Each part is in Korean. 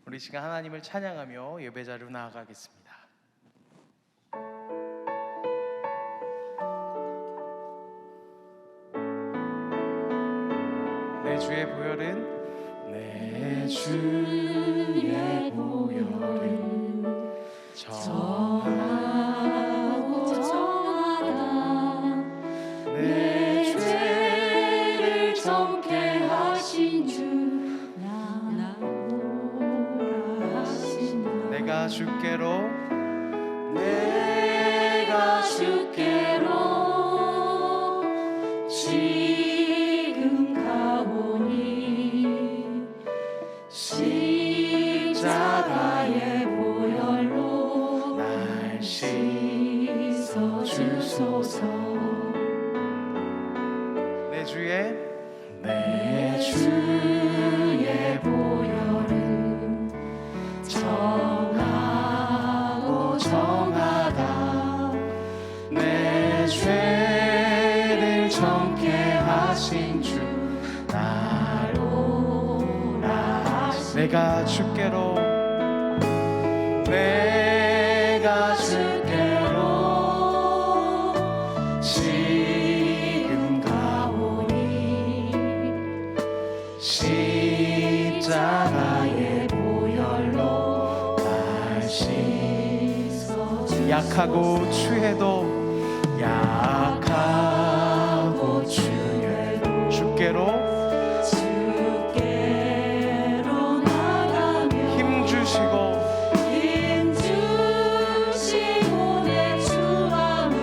우리 시간 하나님을 찬양하며 예배자로 나아가겠습니다. 내 주의 보혈은 내 주의 보혈은 정하고 정하다. 내 죄를 정케 하신 주 나오라 하시나. 내가 주께로 지금 가오니 십자가의 보혈로 날 씻어 주소서. 내 주의 보혈은 정하고 정하다. 내 죄를 정케 하신 주 나로라 하시나. 내가 주께로 지금 가오니 십자가의 보혈로 날 씻어 주소서. 약하고 추해도 주께로 나가며 힘 주시고 내 주함을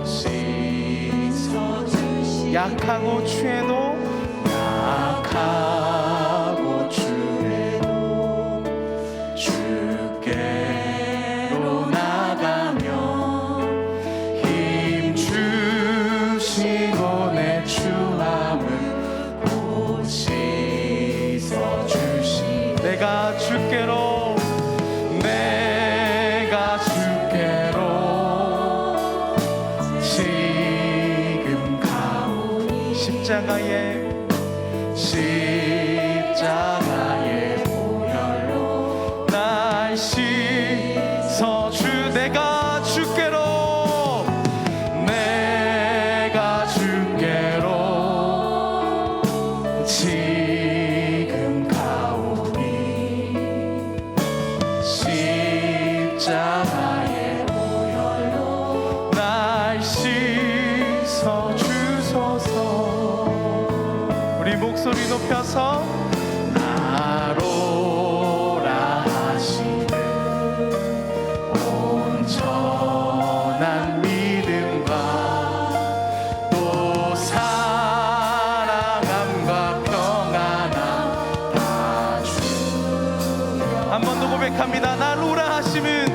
씻어 주시. 약하고 추해도 주께로 나가며 힘 주시고 내 주함을 씻어 주시. 내가 주께로 지금 가오니 십자가의 보혈로 날 씻어 주. 내가 주께로 지금 가오니 십자가의 보혈로 날 씻어 주소서. 우리 목소리 높여서 나로라 하시는 온전한 믿음과 또 사랑함과 평안함 다 주여. 한 번 더 고백합니다. 나로라 하시는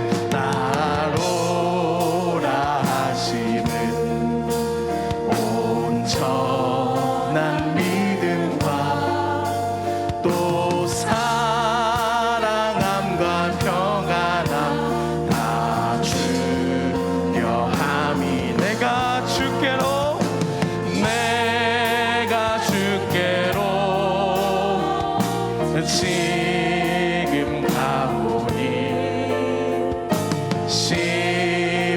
온전한 믿음과 또 사랑함과 평안함 다 주려 함이. 내가 주께로 지금 가오니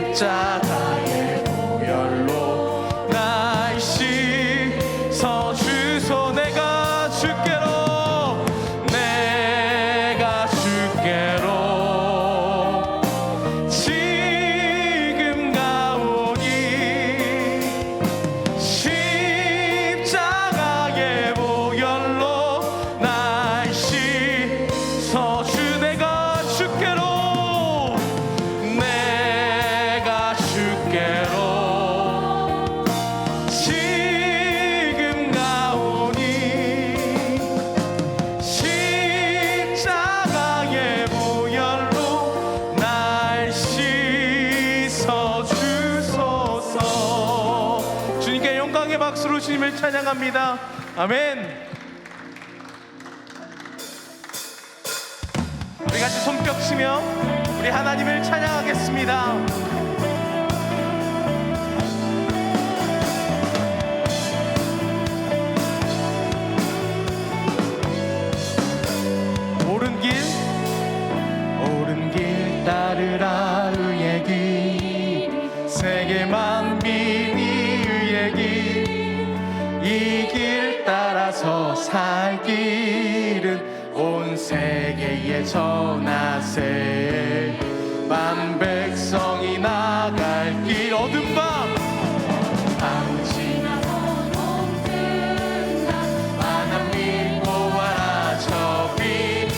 십자가의 보혈로 날 씻어 주소. 내가 주께로 지금 가오니 십자가의 보혈로 날 씻어 주. 내가 주께로 지금 가오니 십자가의 보혈로 날 씻어 주소서. 주님께 영광의 박수로 주님을 찬양합니다. 아멘. 우리 같이 손뼉 치며 우리 하나님을 찬양하겠습니다. 따르라 의의 길 세계 만민이 의의 길 이 길 따라서 살 길은 온 세계에 전하세 만 백성이 나갈 길 어둠 밤 지나서 봄든다 만한 빛 보아라 저 빛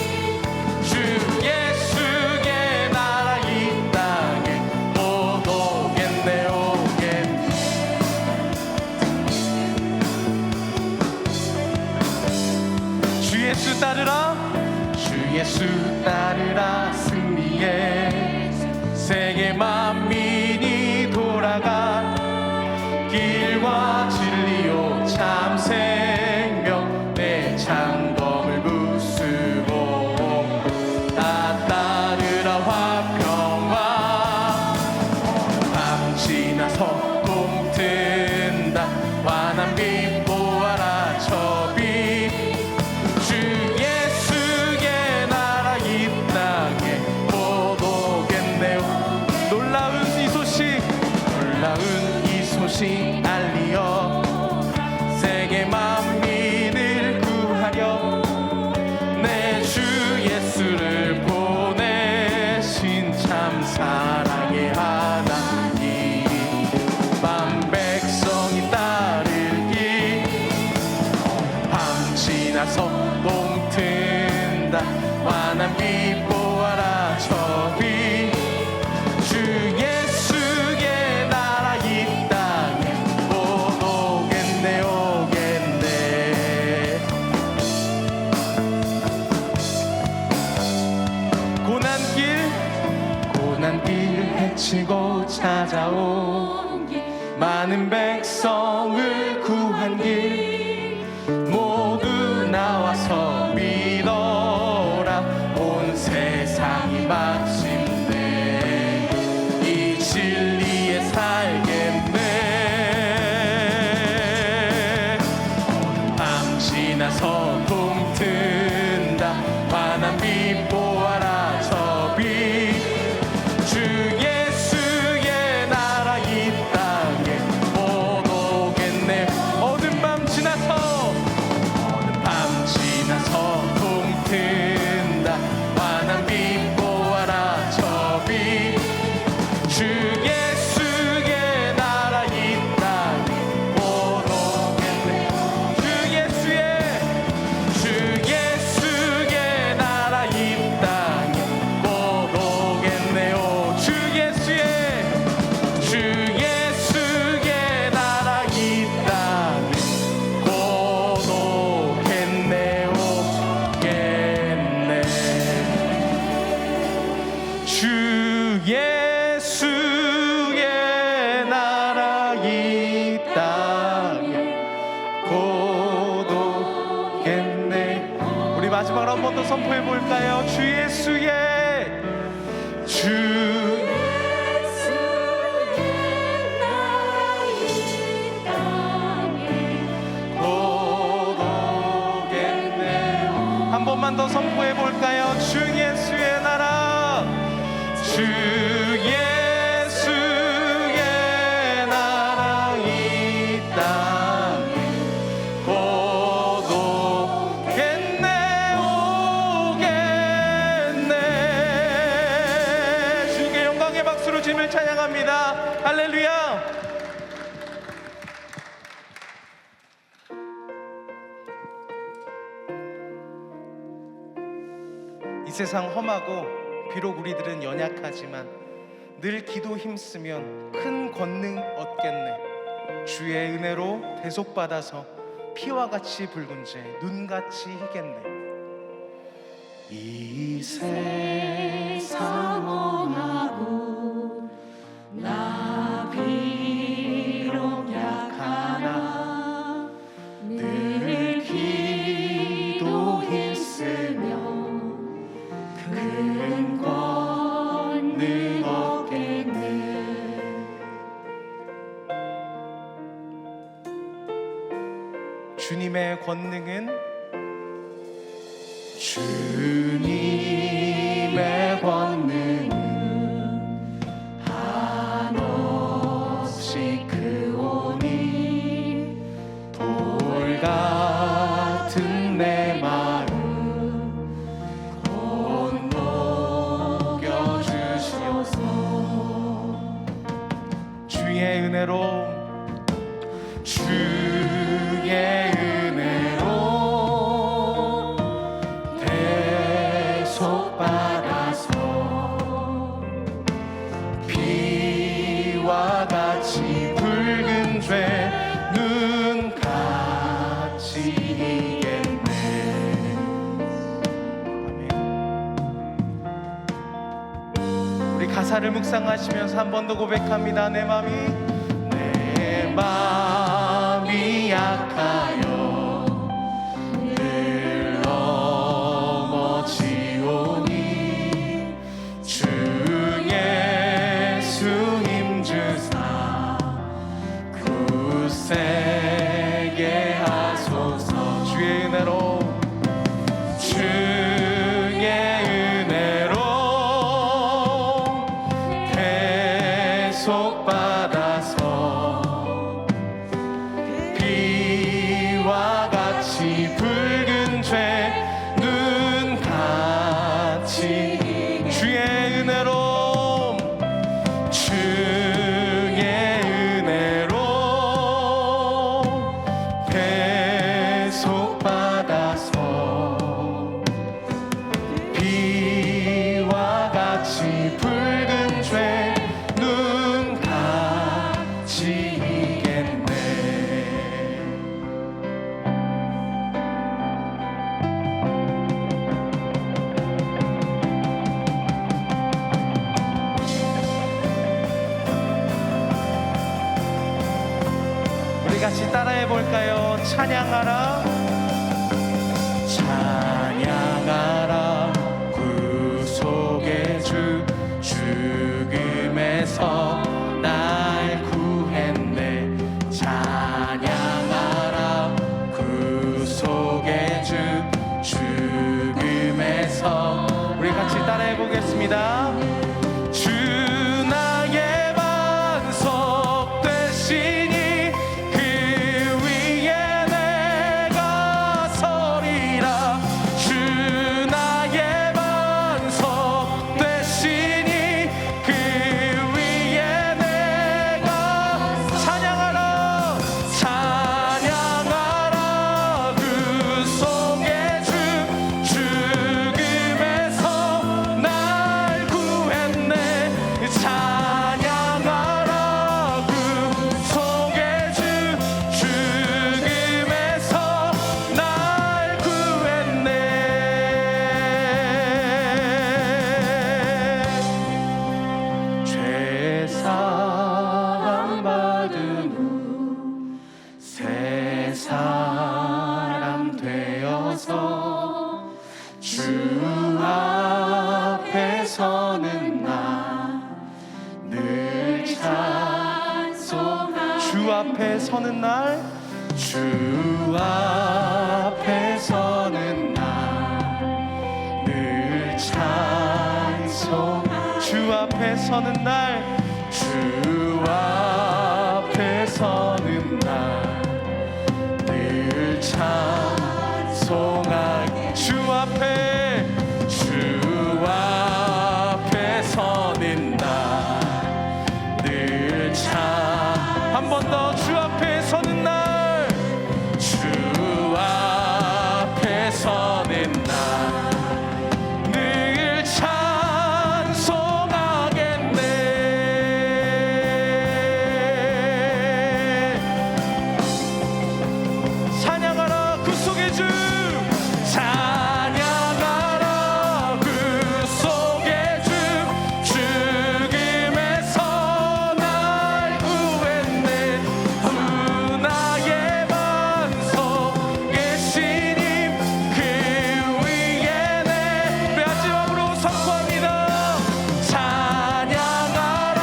주 예수의 나라 이 땅에 못 오겠네 오겠네 주 예수 따르라 주 예수 따르라 승리에 세계 만민이 돌아가 길과 진리요 참 생명 내 장검을 부수고 다 따르라 화평화 밤 지나서 동튼다 환한 빛 보아라 저 빛 주 예수의 나라 이 땅에 못 오겠네요 놀라운 이 소식 알리어 세계 만민을 구하려 내 주 예수를 보내신 참 사랑의 하나님 만 백성이 따를 길 밤 지나서 동튼다 환한 빛 보아라 저 빛 주 예수의 나라 이 땅에 못 오겠네 오겠네 고난 길 헤치고 찾아온 많은 백성을 구한 길 모두 나와서 믿어라 온 세상이 마침내 이 진리에 살겠네 밤 지나서 동튼다 환한 빛 보아라 저 빛 주 예수의 나라 이 땅에 못 오겠네 어두운 밤 지나서 동튼다 환한 빛 보아라 저 빛 주 예수의 나라 이 땅에 못 오겠네 주 예수의 나라 이 땅에 못 오겠네요 주 예수의 나라 이 땅에 못 오겠네 오겠네 주 예수의 나라 이 땅에 곧 오겠네 우리 마지막으로 한 번 더 선포해 볼까요? 주 예수의 나라 이 땅에 곧 오겠네 한 번만 더 선포해 볼까요? 주 예수의 나라 주 예수의 나라 이 땅에 곧 오겠네 오겠네 주님께 영광의 박수로 주님을 찬양합니다 할렐루야 이 세상 험하고 비록 우리들은 연약하지만 늘 기도 힘쓰면 큰 권능 얻겠네 주의 은혜로 대속받아서 피와 같이 붉은 죄 눈같이 희겠네 이 세상 험하고 나 비록 약하나 늘 기도 힘쓰며 큰 권능 얻겠네 주님의 권능은 주님의 권능은 주의 은혜로 대속받아서 비와 같이 붉은 죄 눈같이 이겼네. 아멘. 우리 가사를 묵상하시면서 한 번 더 고백합니다. 내 마음이 약하여 늘 넘어지오니 주 예수 힘주사 굳세게 하소서. 주의 은혜로 대속받아서 비와 같이 붉은 죄 눈같이 주의 은혜로 대속받아서 비와 같이 붉은 죄 눈같이 이겼네. 우리 같이 따라해 볼까요? 찬양하라 찬양하라 구속의 주 죽음에서 날 구했네. 찬양하라 구속의 주 죽음에서. 우리 같이 따라해 보겠습니다. 주 나의 반석 되시니 그 위에 내가 서리라. 주 나의 반석 되시니 그 위에 내가 찬양하라 찬양하라 구속의 주 죽음에서 날 구했네. 찬양하라 구속의 주 죽음에서 날 구했네. 죄 사함 받은 후 새 사람 되어서 주 앞에 서는 나 늘 찬송하. 주 앞에 서는 날 주 앞에 서는 날 늘 찬송하. 주 앞에 서는 날 주 앞에 서는 날 늘 찬송하기. 주 앞에 서는 날 늘 한 번 더 주 앞에 서는 날 주 앞에 서는 날 늘 찬송하겠네. 찬양하라 구속의 주 찬양하라 구속의 주 죽음에서 날 구했네. 주 나의 반석 예수님 그 위에 내 마지막으로 선포합니다. 찬양하라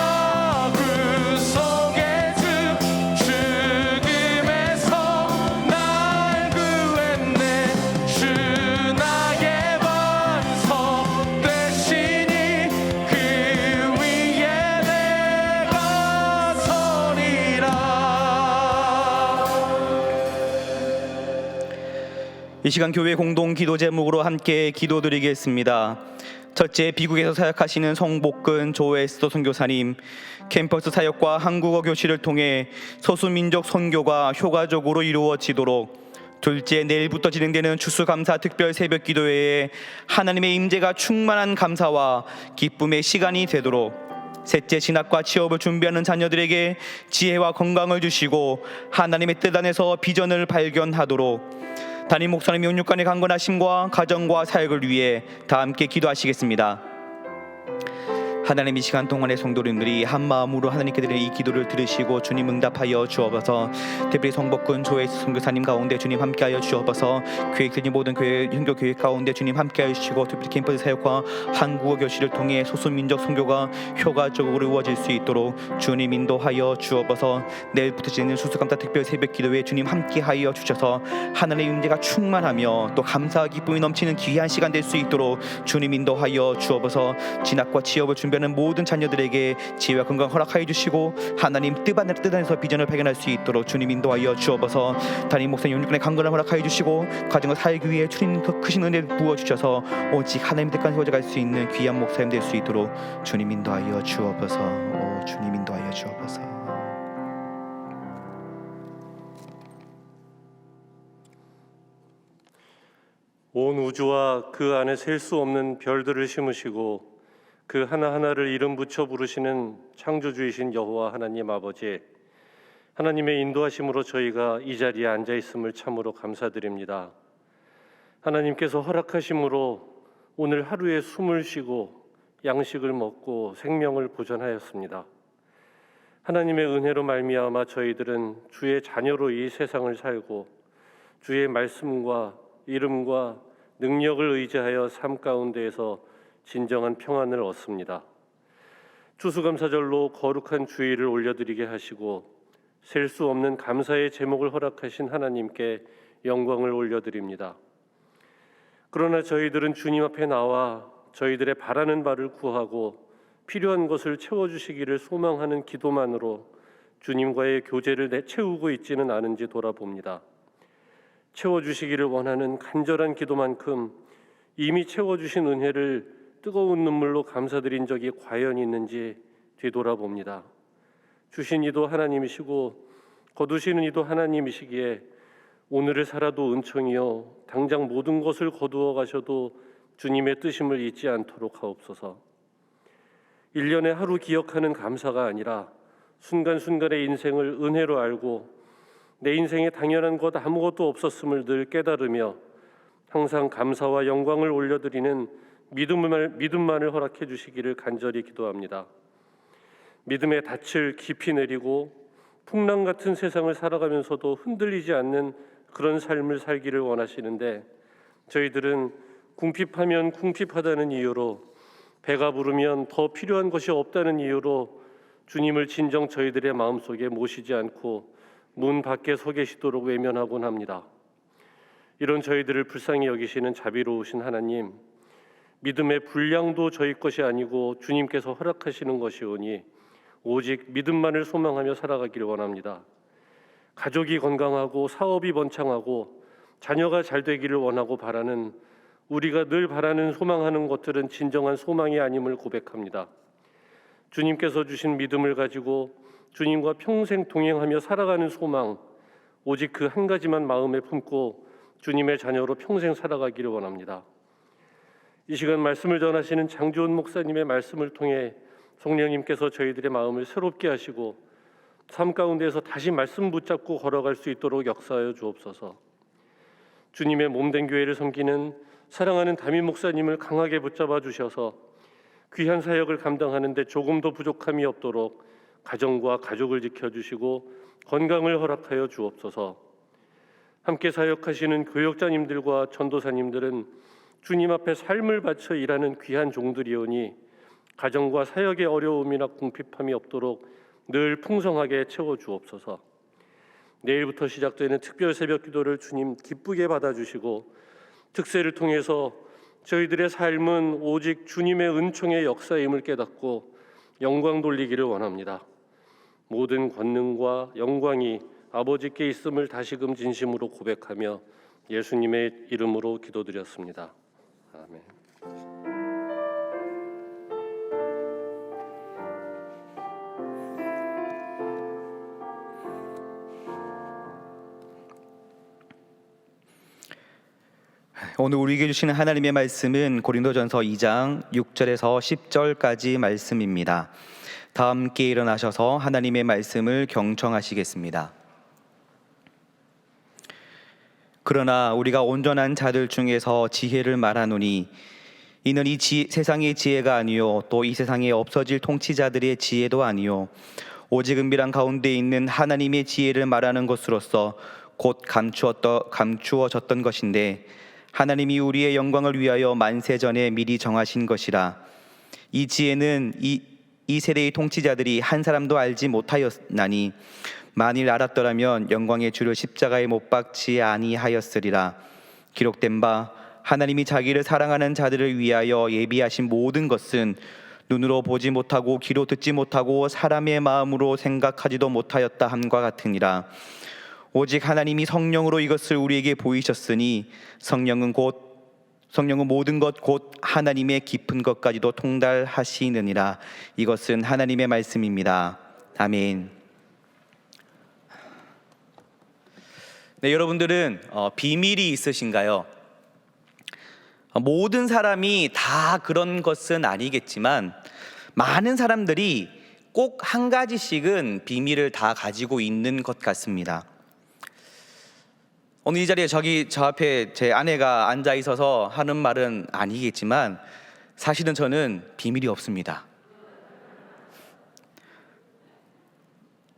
구속의 주 죽음에서 날 구했네. 주 나의 반석 되시니 그 위에 내가 서리라. 이 시간 교회 공동 기도 제목으로 함께 기도드리겠습니다. 첫째, 미국에서 사역하시는 성복근 조에스더 선교사님, 캠퍼스 사역과 한국어 교실을 통해 소수민족 선교가 효과적으로 이루어지도록. 둘째, 내일부터 진행되는 추수감사 특별 새벽 기도회에 하나님의 임재가 충만한 감사와 기쁨의 시간이 되도록. 셋째, 진학과 취업을 준비하는 자녀들에게 지혜와 건강을 주시고 하나님의 뜻 안에서 비전을 발견하도록. 담임 목사님 영육간의 강건하심과 가정과 사역을 위해 다 함께 기도하시겠습니다. 하나님, 이 시간 동안의 성도님들이 한 마음으로 하나님께 드리는 이 기도를 들으시고 주님 응답하여 주옵소서. 특별히 성복근 조에스 선교사님 가운데 주님 함께하여 주옵소서. 계획되는 모든 교회 현교 교회 가운데 주님 함께하여 주시고, 특별히 캠퍼스 사역과 한국어 교실을 통해 소수민족 선교가 효과적으로 이루어질 수 있도록 주님 인도하여 주옵소서. 내일부터 지내는 수수감사 특별 새벽 기도에 주님 함께하여 주셔서 하나님의 임재가 충만하며 또 감사와 기쁨이 넘치는 귀한 시간 될 수 있도록 주님 인도하여 주옵소서. 진학과 취업을 준비하는 모든 자녀들에게 지혜와 건강 허락하여 주시고 하나님 뜻 안에서 비전을 발견할 수 있도록 주님 인도하여 주옵소서. 담임 목사님 영육간의 강건을 허락하여 주시고 가정과 사역 위에 주님 그 크신 은혜를 부어주셔서 오직 하나님 뜻까지 세워져갈 수 있는 귀한 목사님 될 수 있도록 주님 인도하여 주옵소서. 주님 인도하여 주옵소서. 온 우주와 그 안에 셀 수 없는 별들을 심으시고 그 하나하나를 이름 붙여 부르시는 창조주이신 여호와 하나님 아버지, 하나님의 인도하심으로 저희가 이 자리에 앉아 있음을 참으로 감사드립니다. 하나님께서 허락하심으로 오늘 하루에 숨을 쉬고 양식을 먹고 생명을 보존하였습니다. 하나님의 은혜로 말미암아 저희들은 주의 자녀로 이 세상을 살고 주의 말씀과 이름과 능력을 의지하여 삶 가운데에서 진정한 평안을 얻습니다. 추수감사절로 거룩한 주일을 올려드리게 하시고 셀 수 없는 감사의 제목을 허락하신 하나님께 영광을 올려드립니다. 그러나 저희들은 주님 앞에 나와 저희들의 바라는 바를 구하고 필요한 것을 채워주시기를 소망하는 기도만으로 주님과의 교제를 채우고 있지는 않은지 돌아봅니다. 채워주시기를 원하는 간절한 기도만큼 이미 채워주신 은혜를 뜨거운 눈물로 감사드린 적이 과연 있는지 뒤돌아봅니다. 주신 이도 하나님이시고 거두시는 이도 하나님이시기에 오늘을 살아도 은총이요 당장 모든 것을 거두어 가셔도 주님의 뜻임을 잊지 않도록 하옵소서. 1년에 하루 기억하는 감사가 아니라 순간순간의 인생을 은혜로 알고 내 인생에 당연한 것 아무것도 없었음을 늘 깨달으며 항상 감사와 영광을 올려드리는 믿음만을 허락해 주시기를 간절히 기도합니다. 믿음의 닻을 깊이 내리고 풍랑 같은 세상을 살아가면서도 흔들리지 않는 그런 삶을 살기를 원하시는데 저희들은 궁핍하면 궁핍하다는 이유로 배가 부르면 더 필요한 것이 없다는 이유로 주님을 진정 저희들의 마음속에 모시지 않고 문 밖에 서 계시도록 외면하곤 합니다. 이런 저희들을 불쌍히 여기시는 자비로우신 하나님, 믿음의 분량도 저희 것이 아니고 주님께서 허락하시는 것이오니 오직 믿음만을 소망하며 살아가기를 원합니다. 가족이 건강하고 사업이 번창하고 자녀가 잘 되기를 원하고 바라는 우리가 늘 바라는 소망하는 것들은 진정한 소망이 아님을 고백합니다. 주님께서 주신 믿음을 가지고 주님과 평생 동행하며 살아가는 소망, 오직 그 한 가지만 마음에 품고 주님의 자녀로 평생 살아가기를 원합니다. 이 시간 말씀을 전하시는 장주원 목사님의 말씀을 통해 성령님께서 저희들의 마음을 새롭게 하시고 삶 가운데에서 다시 말씀 붙잡고 걸어갈 수 있도록 역사하여 주옵소서. 주님의 몸된 교회를 섬기는 사랑하는 담임 목사님을 강하게 붙잡아 주셔서 귀한 사역을 감당하는 데 조금도 부족함이 없도록 가정과 가족을 지켜주시고 건강을 허락하여 주옵소서. 함께 사역하시는 교역자님들과 전도사님들은 주님 앞에 삶을 바쳐 일하는 귀한 종들이오니 가정과 사역의 어려움이나 궁핍함이 없도록 늘 풍성하게 채워주옵소서. 내일부터 시작되는 특별 새벽 기도를 주님 기쁘게 받아주시고 특세를 통해서 저희들의 삶은 오직 주님의 은총의 역사임을 깨닫고 영광 돌리기를 원합니다. 모든 권능과 영광이 아버지께 있음을 다시금 진심으로 고백하며 예수님의 이름으로 기도드렸습니다. 아멘. 오늘 우리에게 주시는 하나님의 말씀은 고린도전서 2장 6절에서 10절까지 말씀입니다. 다 함께 일어나셔서 하나님의 말씀을 경청하시겠습니다. 그러나 우리가 온전한 자들 중에서 지혜를 말하노니 이는 이 세상의 지혜가 아니요 또 이 세상에 없어질 통치자들의 지혜도 아니요 오직 은밀한 가운데 있는 하나님의 지혜를 말하는 것으로서 곧 감추어졌던 것인데 하나님이 우리의 영광을 위하여 만세 전에 미리 정하신 것이라. 이 지혜는 이 세대의 통치자들이 한 사람도 알지 못하였나니 만일 알았더라면 영광의 주를 십자가에 못 박지 아니하였으리라. 기록된 바 하나님이 자기를 사랑하는 자들을 위하여 예비하신 모든 것은 눈으로 보지 못하고 귀로 듣지 못하고 사람의 마음으로 생각하지도 못하였다 함과 같으니라. 오직 하나님이 성령으로 이것을 우리에게 보이셨으니 성령은 모든 것 곧 하나님의 깊은 것까지도 통달하시느니라. 이것은 하나님의 말씀입니다. 아멘. 네, 여러분들은 비밀이 있으신가요? 모든 사람이 다 그런 것은 아니겠지만 많은 사람들이 꼭 한 가지씩은 비밀을 다 가지고 있는 것 같습니다. 오늘 이 자리에 저 앞에 제 아내가 앉아 있어서 하는 말은 아니겠지만 사실은 저는 비밀이 없습니다.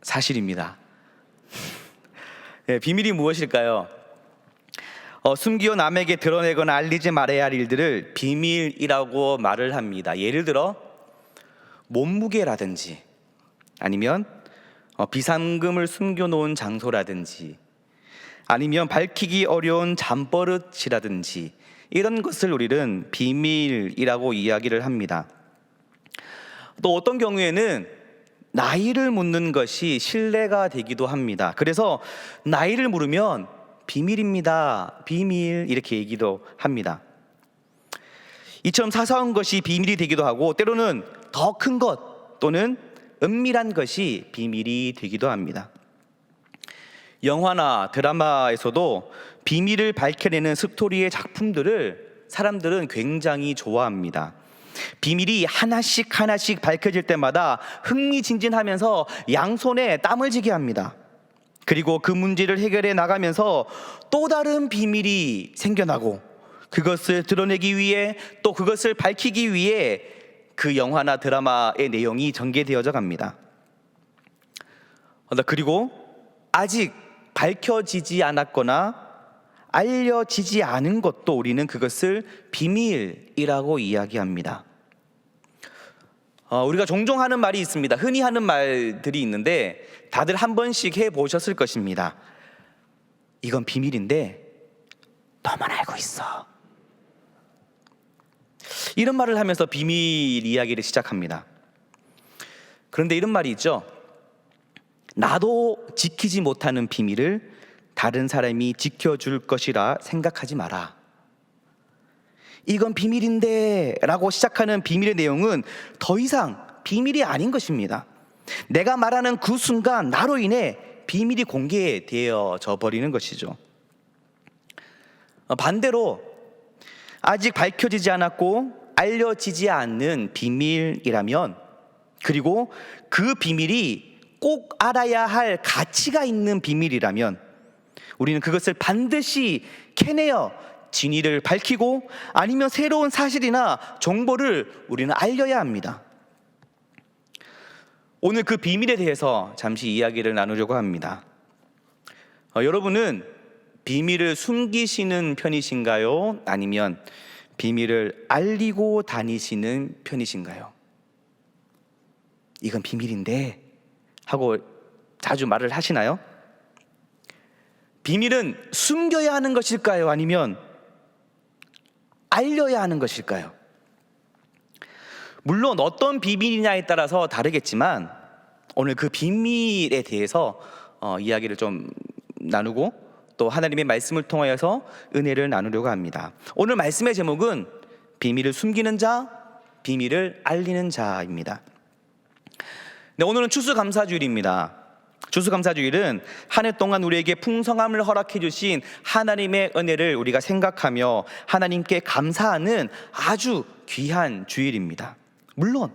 사실입니다. 네, 비밀이 무엇일까요? 숨기어 남에게 드러내거나 알리지 말아야 할 일들을 비밀이라고 말을 합니다. 예를 들어 몸무게라든지 아니면 비상금을 숨겨놓은 장소라든지 아니면 밝히기 어려운 잠버릇이라든지 이런 것을 우리는 비밀이라고 이야기를 합니다. 또 어떤 경우에는 나이를 묻는 것이 신뢰가 되기도 합니다. 그래서 나이를 물으면 비밀입니다, 비밀 이렇게 얘기도 합니다. 이처럼 사소한 것이 비밀이 되기도 하고 때로는 더 큰 것 또는 은밀한 것이 비밀이 되기도 합니다. 영화나 드라마에서도 비밀을 밝혀내는 스토리의 작품들을 사람들은 굉장히 좋아합니다. 비밀이 하나씩 밝혀질 때마다 흥미진진하면서 양손에 땀을 쥐게 합니다. 그리고 그 문제를 해결해 나가면서 또 다른 비밀이 생겨나고 그것을 드러내기 위해 또 그것을 밝히기 위해 그 영화나 드라마의 내용이 전개되어져 갑니다. 그리고 아직 밝혀지지 않았거나 알려지지 않은 것도 우리는 그것을 비밀이라고 이야기합니다. 우리가 종종 하는 말이 있습니다. 흔히 하는 말들이 있는데 다들 한 번씩 해보셨을 것입니다. 이건 비밀인데 너만 알고 있어. 이런 말을 하면서 비밀 이야기를 시작합니다. 그런데 이런 말이 있죠. 나도 지키지 못하는 비밀을 다른 사람이 지켜줄 것이라 생각하지 마라. 이건 비밀인데 라고 시작하는 비밀의 내용은 더 이상 비밀이 아닌 것입니다. 내가 말하는 그 순간 나로 인해 비밀이 공개되어져 버리는 것이죠. 반대로 아직 밝혀지지 않았고 알려지지 않는 비밀이라면 그리고 그 비밀이 꼭 알아야 할 가치가 있는 비밀이라면 우리는 그것을 반드시 캐내어 진위를 밝히고 아니면 새로운 사실이나 정보를 우리는 알려야 합니다. 오늘 그 비밀에 대해서 잠시 이야기를 나누려고 합니다. 여러분은 비밀을 숨기시는 편이신가요? 아니면 비밀을 알리고 다니시는 편이신가요? 이건 비밀인데 하고 자주 말을 하시나요? 비밀은 숨겨야 하는 것일까요? 아니면 알려야 하는 것일까요? 물론 어떤 비밀이냐에 따라서 다르겠지만 오늘 그 비밀에 대해서 이야기를 좀 나누고 또 하나님의 말씀을 통하여서 은혜를 나누려고 합니다. 오늘 말씀의 제목은 비밀을 숨기는 자, 비밀을 알리는 자입니다. 네, 오늘은 추수감사주일입니다. 추수감사주일은 한 해 동안 우리에게 풍성함을 허락해 주신 하나님의 은혜를 우리가 생각하며 하나님께 감사하는 아주 귀한 주일입니다. 물론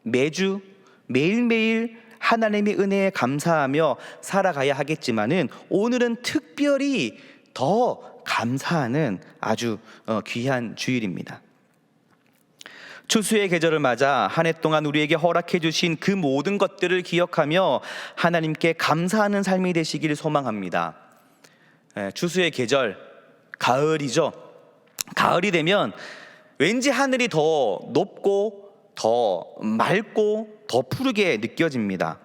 매주 매일매일 하나님의 은혜에 감사하며 살아가야 하겠지만은 오늘은 특별히 더 감사하는 아주 귀한 주일입니다. 추수의 계절을 맞아 한 해 동안 우리에게 허락해 주신 그 모든 것들을 기억하며 하나님께 감사하는 삶이 되시기를 소망합니다. 추수의 계절, 가을이죠. 가을이 되면 왠지 하늘이 더 높고 더 맑고 더 푸르게 느껴집니다.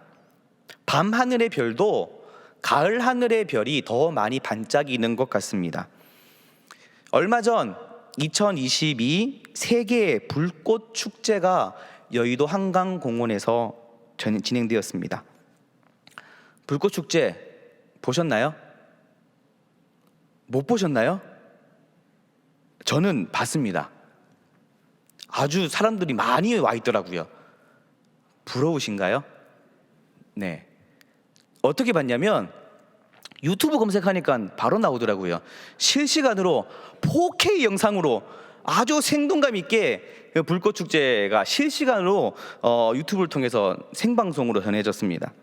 밤 하늘의 별도 가을 하늘의 별이 더 많이 반짝이는 것 같습니다. 얼마 전 2022 세계 불꽃 축제가 여의도 한강공원에서 진행되었습니다. 불꽃 축제 보셨나요? 못 보셨나요? 저는 봤습니다. 아주 사람들이 많이 와 있더라고요. 부러우신가요? 네. 어떻게 봤냐면 유튜브 검색하니까 바로 나오더라고요. 실시간으로 4K 영상으로 아주 생동감 있게 불꽃 축제가 실시간으로 유튜브를 통해서 생방송으로 전해졌습니다.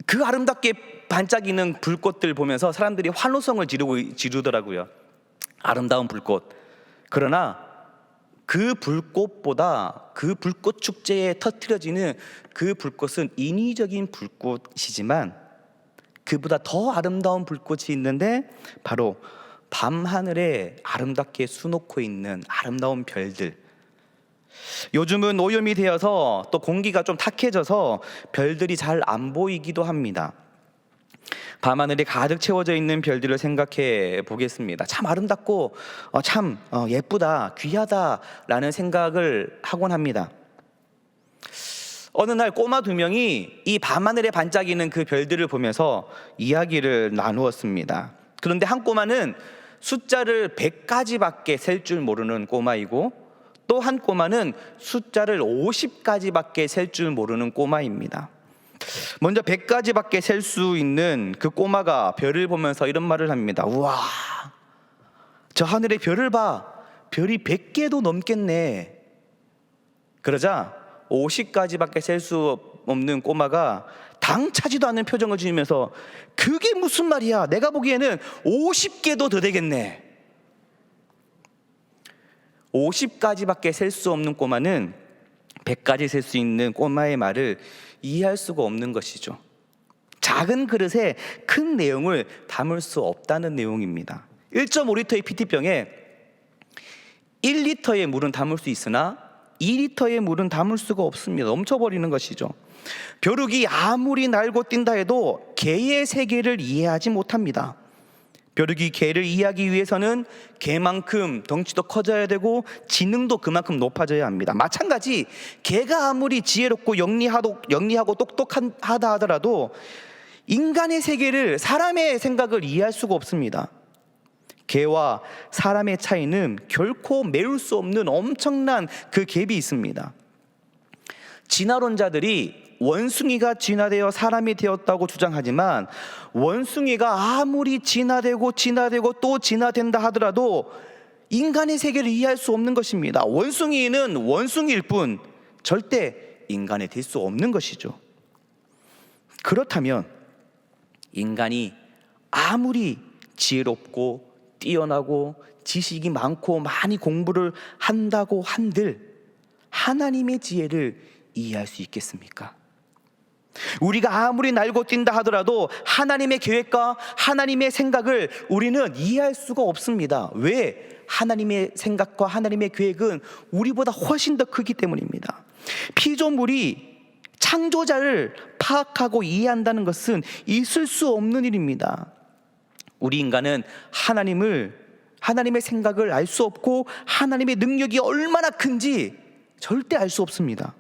그 아름답게 반짝이는 불꽃들 보면서 사람들이 환호성을 지르더라고요. 아름다운 불꽃. 그러나 그 불꽃보다 그 불꽃 축제에 터뜨려지는 그 불꽃은 인위적인 불꽃이지만 그보다 더 아름다운 불꽃이 있는데 바로 밤 하늘에 아름답게 수놓고 있는 아름다운 별들. 요즘은 오염이 되어서 또 공기가 좀 탁해져서 별들이 잘 안 보이기도 합니다. 밤하늘이 가득 채워져 있는 별들을 생각해 보겠습니다. 참 아름답고 참 예쁘다, 귀하다라는 생각을 하곤 합니다. 어느 날 꼬마 2명이 이 밤하늘에 반짝이는 그 별들을 보면서 이야기를 나누었습니다. 그런데 한 꼬마는 숫자를 100가지밖에 셀 줄 모르는 꼬마이고 또 한 꼬마는 숫자를 50가지밖에 셀 줄 모르는 꼬마입니다. 먼저 100가지밖에 셀 수 있는 그 꼬마가 별을 보면서 이런 말을 합니다. 우와, 저 하늘의 별을 봐. 별이 100개도 넘겠네. 그러자 50가지밖에 셀 수 없는 꼬마가 당차지도 않은 표정을 지으면서 그게 무슨 말이야, 내가 보기에는 50개도 더 되겠네. 50가지밖에 셀 수 없는 꼬마는 100가지 셀 수 있는 꼬마의 말을 이해할 수가 없는 것이죠. 작은 그릇에 큰 내용을 담을 수 없다는 내용입니다. 1.5리터의 PT병에 1리터의 물은 담을 수 있으나 2리터의 물은 담을 수가 없습니다. 넘쳐버리는 것이죠. 벼룩이 아무리 날고 뛴다 해도 개의 세계를 이해하지 못합니다. 벼룩이 개를 이해하기 위해서는 개만큼 덩치도 커져야 되고 지능도 그만큼 높아져야 합니다. 마찬가지 개가 아무리 지혜롭고 영리하고 똑똑하다 하더라도 인간의 세계를, 사람의 생각을 이해할 수가 없습니다. 개와 사람의 차이는 결코 메울 수 없는 엄청난 그 갭이 있습니다. 진화론자들이 원숭이가 진화되어 사람이 되었다고 주장하지만 원숭이가 아무리 진화되고 또 진화된다 하더라도 인간의 세계를 이해할 수 없는 것입니다. 원숭이는 원숭이일 뿐 절대 인간이 될 수 없는 것이죠. 그렇다면 인간이 아무리 지혜롭고 뛰어나고 지식이 많고 많이 공부를 한다고 한들 하나님의 지혜를 이해할 수 있겠습니까? 우리가 아무리 날고 뛴다 하더라도 하나님의 계획과 하나님의 생각을 우리는 이해할 수가 없습니다. 왜? 하나님의 생각과 하나님의 계획은 우리보다 훨씬 더 크기 때문입니다. 피조물이 창조자를 파악하고 이해한다는 것은 있을 수 없는 일입니다. 우리 인간은 하나님의 생각을 알 수 없고 하나님의 능력이 얼마나 큰지 절대 알 수 없습니다.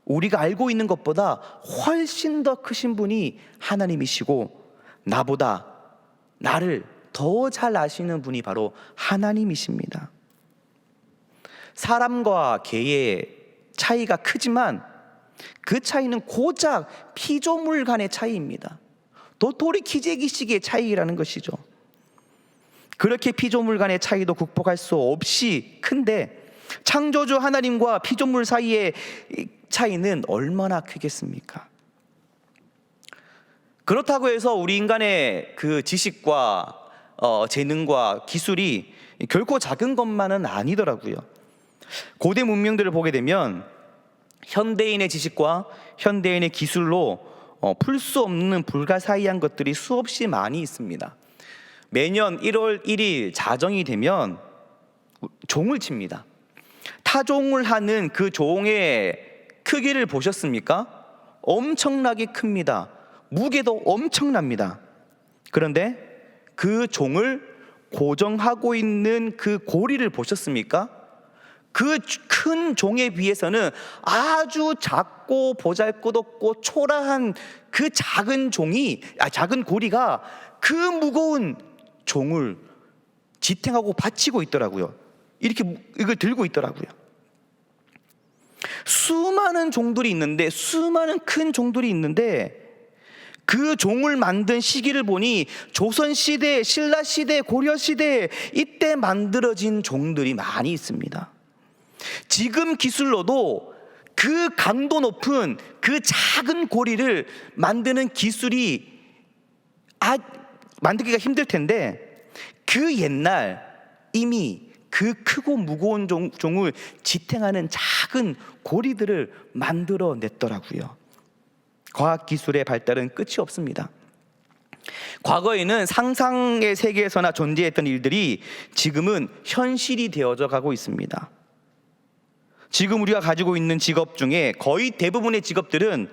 우리가 알고 있는 것보다 훨씬 더 크신 분이 하나님이시고 나를 더 잘 아시는 분이 바로 하나님이십니다. 사람과 개의 차이가 크지만 그 차이는 고작 피조물 간의 차이입니다. 도토리 키재기식의 차이라는 것이죠. 그렇게 피조물 간의 차이도 극복할 수 없이 큰데 창조주 하나님과 피조물 사이의 차이는 얼마나 크겠습니까? 그렇다고 해서 우리 인간의 그 지식과 재능과 기술이 결코 작은 것만은 아니더라고요. 고대 문명들을 보게 되면 현대인의 지식과 현대인의 기술로 풀 수 없는 불가사의한 것들이 수없이 많이 있습니다. 매년 1월 1일 자정이 되면 종을 칩니다. 타종을 하는 그 종의 크기를 보셨습니까? 엄청나게 큽니다. 무게도 엄청납니다. 그런데 그 종을 고정하고 있는 그 고리를 보셨습니까? 그 큰 종에 비해서는 아주 작고 보잘것없고 초라한 그 작은 고리가 그 무거운 종을 지탱하고 받치고 있더라고요. 이렇게 이걸 들고 있더라고요. 수많은 종들이 있는데, 수많은 큰 종들이 있는데 그 종을 만든 시기를 보니 조선시대, 신라시대, 고려시대 이때 만들어진 종들이 많이 있습니다. 지금 기술로도 그 강도 높은 그 작은 고리를 만드는 기술이 만들기가 힘들 텐데 그 옛날 이미 그 크고 무거운 종을 지탱하는 작은 고리들을 만들어냈더라고요. 과학기술의 발달은 끝이 없습니다. 과거에는 상상의 세계에서나 존재했던 일들이 지금은 현실이 되어져 가고 있습니다. 지금 우리가 가지고 있는 직업 중에 거의 대부분의 직업들은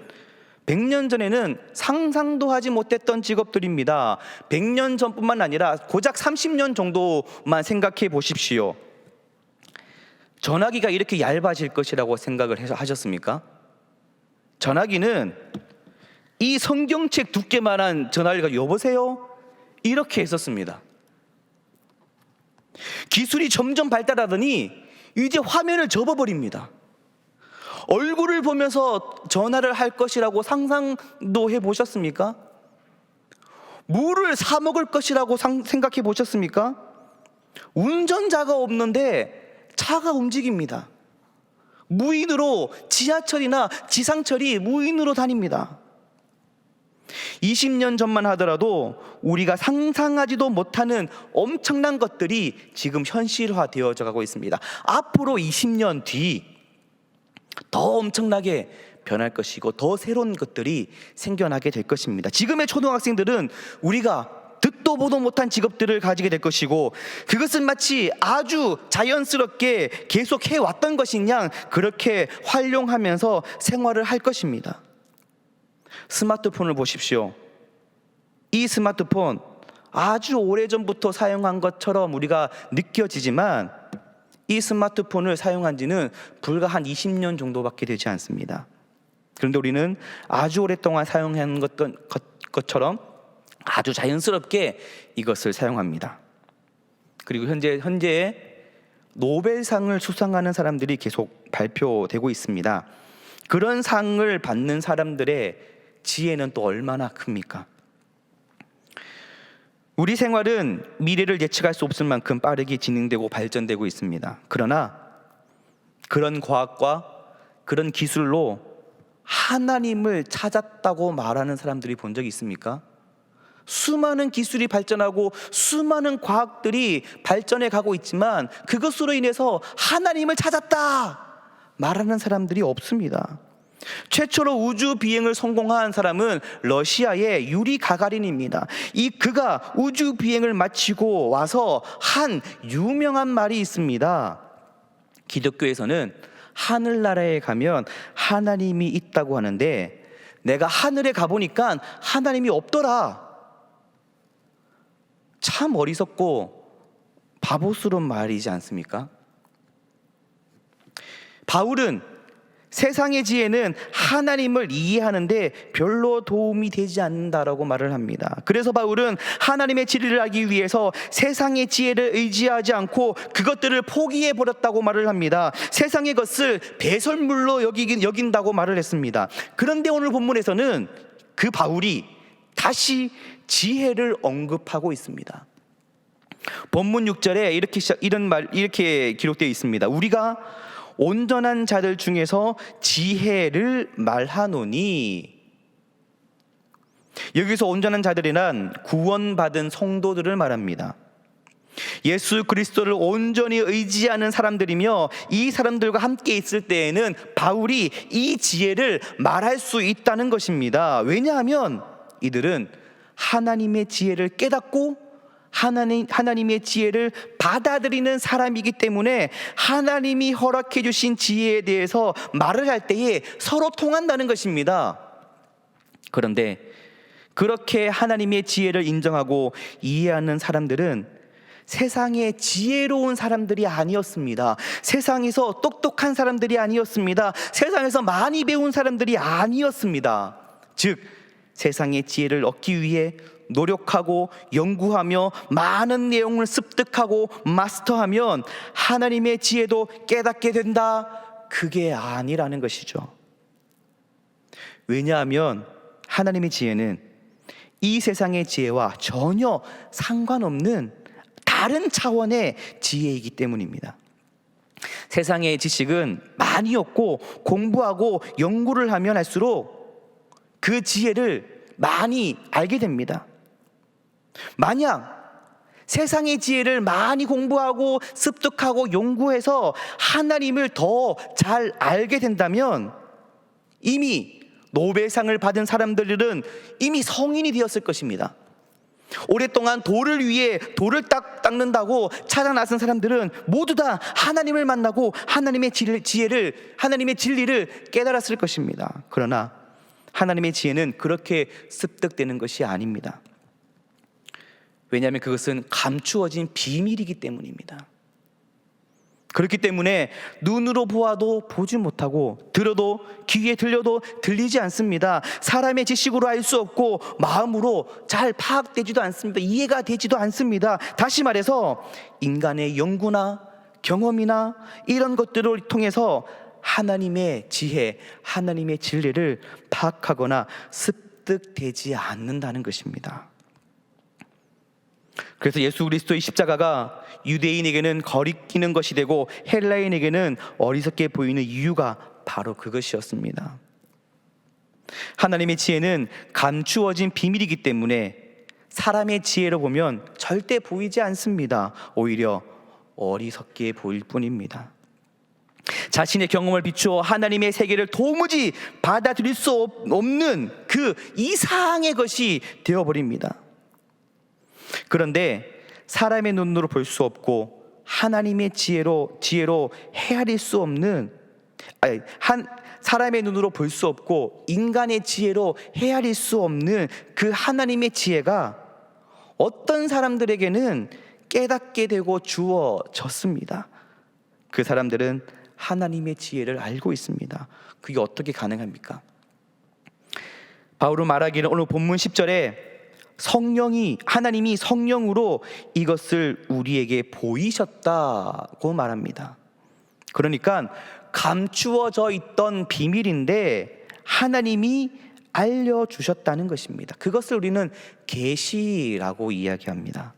100년 전에는 상상도 하지 못했던 직업들입니다. 100년 전뿐만 아니라 고작 30년 정도만 생각해 보십시오. 전화기가 이렇게 얇아질 것이라고 생각을 하셨습니까? 전화기는 이 성경책 두께만한 전화기가 여보세요? 이렇게 했었습니다. 기술이 점점 발달하더니 이제 화면을 접어버립니다. 얼굴을 보면서 전화를 할 것이라고 상상도 해보셨습니까? 물을 사 먹을 것이라고 생각해 보셨습니까? 운전자가 없는데 차가 움직입니다. 무인으로 지하철이나 지상철이 무인으로 다닙니다. 20년 전만 하더라도 우리가 상상하지도 못하는 엄청난 것들이 지금 현실화되어져 가고 있습니다. 앞으로 20년 뒤 더 엄청나게 변할 것이고 더 새로운 것들이 생겨나게 될 것입니다. 지금의 초등학생들은 우리가 듣도 보도 못한 직업들을 가지게 될 것이고 그것은 마치 아주 자연스럽게 계속 해왔던 것인 양 그렇게 활용하면서 생활을 할 것입니다. 스마트폰을 보십시오. 이 스마트폰 아주 오래전부터 사용한 것처럼 우리가 느껴지지만 이 스마트폰을 사용한 지는 불과 한 20년 정도밖에 되지 않습니다. 그런데 우리는 아주 오랫동안 사용한 것처럼 아주 자연스럽게 이것을 사용합니다. 그리고 현재 노벨상을 수상하는 사람들이 계속 발표되고 있습니다. 그런 상을 받는 사람들의 지혜는 또 얼마나 큽니까? 우리 생활은 미래를 예측할 수 없을 만큼 빠르게 진행되고 발전되고 있습니다. 그러나 그런 과학과 그런 기술로 하나님을 찾았다고 말하는 사람들이 본 적이 있습니까? 수많은 기술이 발전하고 수많은 과학들이 발전해 가고 있지만 그것으로 인해서 하나님을 찾았다 말하는 사람들이 없습니다. 최초로 우주 비행을 성공한 사람은 러시아의 유리 가가린입니다. 그가 우주 비행을 마치고 와서 한 유명한 말이 있습니다. 기독교에서는 하늘나라에 가면 하나님이 있다고 하는데 내가 하늘에 가보니까 하나님이 없더라. 참 어리석고 바보스러운 말이지 않습니까? 바울은 세상의 지혜는 하나님을 이해하는데 별로 도움이 되지 않는다라고 말을 합니다. 그래서 바울은 하나님의 진리를 알기 위해서 세상의 지혜를 의지하지 않고 그것들을 포기해 버렸다고 말을 합니다. 세상의 것을 배설물로 여긴다고 말을 했습니다. 그런데 오늘 본문에서는 그 바울이 다시 지혜를 언급하고 있습니다. 본문 6절에 이렇게 기록되어 있습니다. 우리가 온전한 자들 중에서 지혜를 말하노니. 여기서 온전한 자들이란 구원받은 성도들을 말합니다. 예수 그리스도를 온전히 의지하는 사람들이며 이 사람들과 함께 있을 때에는 바울이 이 지혜를 말할 수 있다는 것입니다. 왜냐하면 이들은 하나님의 지혜를 깨닫고 하나님의 지혜를 받아들이는 사람이기 때문에 하나님이 허락해 주신 지혜에 대해서 말을 할 때에 서로 통한다는 것입니다. 그런데 그렇게 하나님의 지혜를 인정하고 이해하는 사람들은 세상에 지혜로운 사람들이 아니었습니다. 세상에서 똑똑한 사람들이 아니었습니다. 세상에서 많이 배운 사람들이 아니었습니다. 즉 세상의 지혜를 얻기 위해 노력하고 연구하며 많은 내용을 습득하고 마스터하면 하나님의 지혜도 깨닫게 된다, 그게 아니라는 것이죠. 왜냐하면 하나님의 지혜는 이 세상의 지혜와 전혀 상관없는 다른 차원의 지혜이기 때문입니다. 세상의 지식은 많이 얻고 공부하고 연구를 하면 할수록 그 지혜를 많이 알게 됩니다. 만약 세상의 지혜를 많이 공부하고 습득하고 연구해서 하나님을 더 잘 알게 된다면 이미 노벨상을 받은 사람들은 이미 성인이 되었을 것입니다. 오랫동안 돌을 위해 돌을 닦는다고 찾아 나선 사람들은 모두 다 하나님을 만나고 하나님의 진리를 깨달았을 것입니다. 그러나 하나님의 지혜는 그렇게 습득되는 것이 아닙니다. 왜냐하면 그것은 감추어진 비밀이기 때문입니다. 그렇기 때문에 눈으로 보아도 보지 못하고 들어도 귀에 들려도 들리지 않습니다. 사람의 지식으로 알 수 없고 마음으로 잘 파악되지도 않습니다. 이해가 되지도 않습니다. 다시 말해서 인간의 연구나 경험이나 이런 것들을 통해서 하나님의 지혜, 하나님의 진리를 파악하거나 습득되지 않는다는 것입니다. 그래서 예수 그리스도의 십자가가 유대인에게는 거리끼는 것이 되고 헬라인에게는 어리석게 보이는 이유가 바로 그것이었습니다. 하나님의 지혜는 감추어진 비밀이기 때문에 사람의 지혜로 보면 절대 보이지 않습니다. 오히려 어리석게 보일 뿐입니다. 자신의 경험을 비추어 하나님의 세계를 도무지 받아들일 수 없는 그 이상의 것이 되어버립니다. 그런데 사람의 눈으로 볼 수 없고 하나님의 지혜로 헤아릴 수 없는 사람의 눈으로 볼 수 없고 인간의 지혜로 헤아릴 수 없는 그 하나님의 지혜가 어떤 사람들에게는 깨닫게 되고 주어졌습니다. 그 사람들은 하나님의 지혜를 알고 있습니다. 그게 어떻게 가능합니까? 바울은 말하기를 오늘 본문 10절에 하나님이 성령으로 이것을 우리에게 보이셨다고 말합니다. 그러니까 감추어져 있던 비밀인데 하나님이 알려주셨다는 것입니다. 그것을 우리는 계시라고 이야기합니다.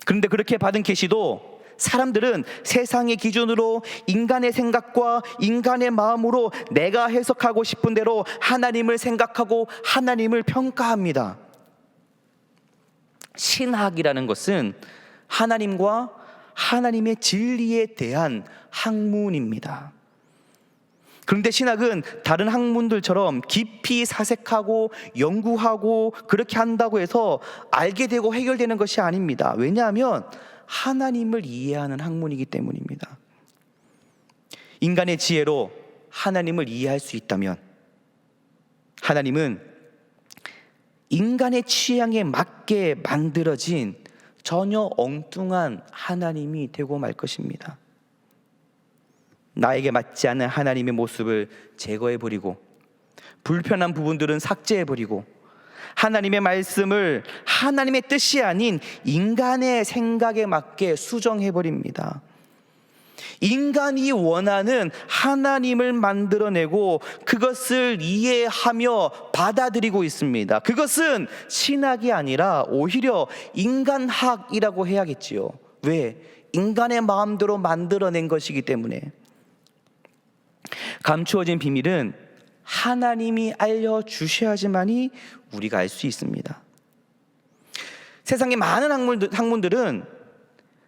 그런데 그렇게 받은 계시도 사람들은 세상의 기준으로 인간의 생각과 인간의 마음으로 내가 해석하고 싶은 대로 하나님을 생각하고 하나님을 평가합니다. 신학이라는 것은 하나님과 하나님의 진리에 대한 학문입니다. 그런데 신학은 다른 학문들처럼 깊이 사색하고 연구하고 그렇게 한다고 해서 알게 되고 해결되는 것이 아닙니다. 왜냐하면 하나님을 이해하는 학문이기 때문입니다. 인간의 지혜로 하나님을 이해할 수 있다면 하나님은 인간의 취향에 맞게 만들어진 전혀 엉뚱한 하나님이 되고 말 것입니다. 나에게 맞지 않는 하나님의 모습을 제거해버리고 불편한 부분들은 삭제해버리고 하나님의 말씀을 하나님의 뜻이 아닌 인간의 생각에 맞게 수정해버립니다. 인간이 원하는 하나님을 만들어내고 그것을 이해하며 받아들이고 있습니다. 그것은 신학이 아니라 오히려 인간학이라고 해야겠지요. 왜? 인간의 마음대로 만들어낸 것이기 때문에. 감추어진 비밀은 하나님이 알려주셔야지만이 우리가 알 수 있습니다. 세상의 많은 학문들은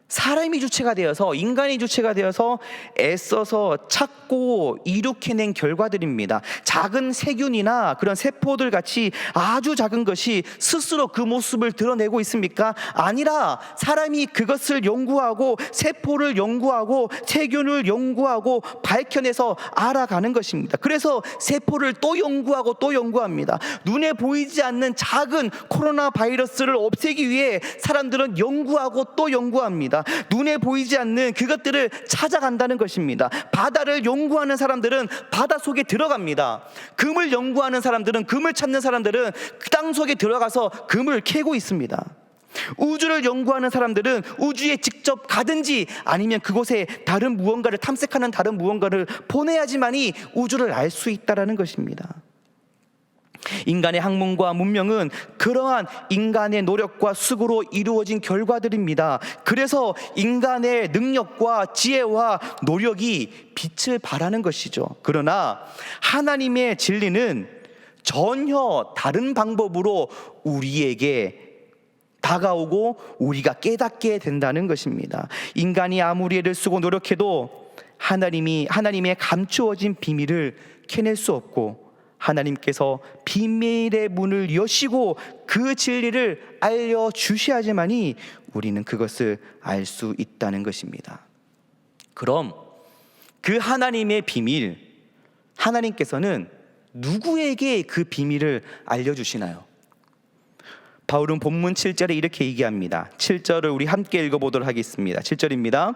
사람이 주체가 되어서, 인간이 주체가 되어서 애써서 찾고 이룩해낸 결과들입니다. 작은 세균이나 그런 세포들 같이 아주 작은 것이 스스로 그 모습을 드러내고 있습니까? 아니라 사람이 그것을 연구하고 세포를 연구하고 세균을 연구하고 밝혀내서 알아가는 것입니다. 그래서 세포를 또 연구하고 또 연구합니다. 눈에 보이지 않는 작은 코로나 바이러스를 없애기 위해 사람들은 연구하고 또 연구합니다. 눈에 보이지 않는 그것들을 찾아간다는 것입니다. 바다를 연구하는 사람들은 바다 속에 들어갑니다. 금을 연구하는 사람들은, 금을 찾는 사람들은 땅 속에 들어가서 금을 캐고 있습니다. 우주를 연구하는 사람들은 우주에 직접 가든지 아니면 그곳에 다른 무언가를 탐색하는 다른 무언가를 보내야지만이 우주를 알 수 있다는 것입니다. 인간의 학문과 문명은 그러한 인간의 노력과 수고로 이루어진 결과들입니다. 그래서 인간의 능력과 지혜와 노력이 빛을 발하는 것이죠. 그러나 하나님의 진리는 전혀 다른 방법으로 우리에게 다가오고 우리가 깨닫게 된다는 것입니다. 인간이 아무리 애를 쓰고 노력해도 하나님의 감추어진 비밀을 캐낼 수 없고, 하나님께서 비밀의 문을 여시고 그 진리를 알려주셔야지만이 우리는 그것을 알 수 있다는 것입니다. 그럼 그 하나님의 비밀, 하나님께서는 누구에게 그 비밀을 알려주시나요? 바울은 본문 7절에 이렇게 얘기합니다. 7절을 우리 함께 읽어보도록 하겠습니다. 7절입니다.